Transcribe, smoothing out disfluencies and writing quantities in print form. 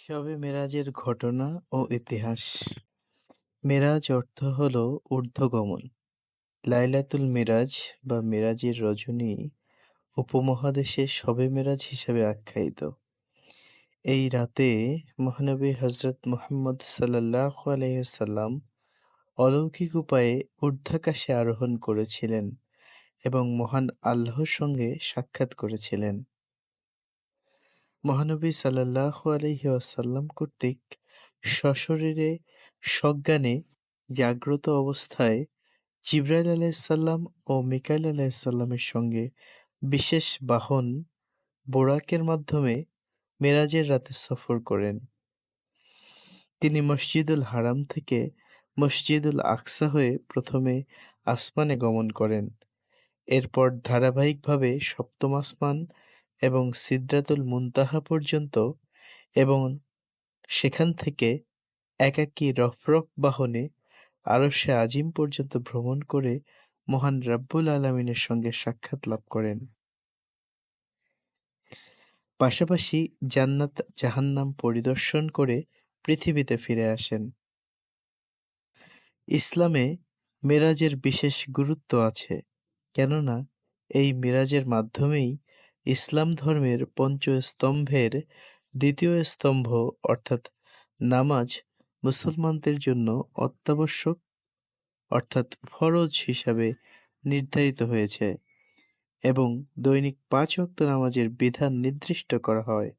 শবে মেরাজের ঘটনা ও ইতিহাস। মেরাজ অর্থ হল ঊর্ধ্বগমন। লাইলাতুল মিরাজ বা মেরাজের রজনী উপমহাদেশে শবে মেরাজ হিসেবে আখ্যায়িত। এই রাতে মহানবী হযরত মুহাম্মদ সাল্লাল্লাহু আলাইহি ওয়াসাল্লাম অলৌকিক উপায়ে ঊর্ধ্বাকাশে আরোহণ করেছিলেন এবং মহান আল্লাহর সঙ্গে সাক্ষাৎ করেছিলেন। মহানবী সাল্লাল্লাহু আলাইহি ওয়াসাল্লাম কর্তৃক সশরীরে সজ্ঞানে জাগ্রত অবস্থায় জিবরাইল আলাইহিসসালাম ও মিকাইল আলাইহিসসালামের সঙ্গে বিশেষ বাহন বোরাকের মাধ্যমে মেরাজের রাতে সফর করেন। তিনি মসজিদুল হারাম থেকে মসজিদুল আকসা হয়ে প্রথমে আসমানে গমন করেন। এরপর ধারাবাহিকভাবে সপ্তম আসমান এবং সিদরাতুল মুনতাহা পর্যন্ত এবং সেখান থেকে একাকী রফরফ বাহনে আরশে আজিম পর্যন্ত ভ্রমণ করে মহান রাব্বুল আলামিনের সঙ্গে সাক্ষাৎ লাভ করেন। পাশাপাশি জান্নাত জাহান্নাম পরিদর্শন করে পৃথিবীতে ফিরে আসেন। ইসলামে মেরাজের বিশেষ গুরুত্ব আছে, কেননা এই মেরাজের মাধ্যমেই ইসলাম ধর্মের পঞ্চস্তম্ভের দ্বিতীয় স্তম্ভ অর্থাৎ নামাজ মুসলমানদের জন্য অত্যাবশ্যক অর্থাৎ ফরজ হিসাবে নির্ধারিত হয়েছে এবং দৈনিক ৫ ওয়াক্ত নামাজের বিধান নির্দিষ্ট করা হয়।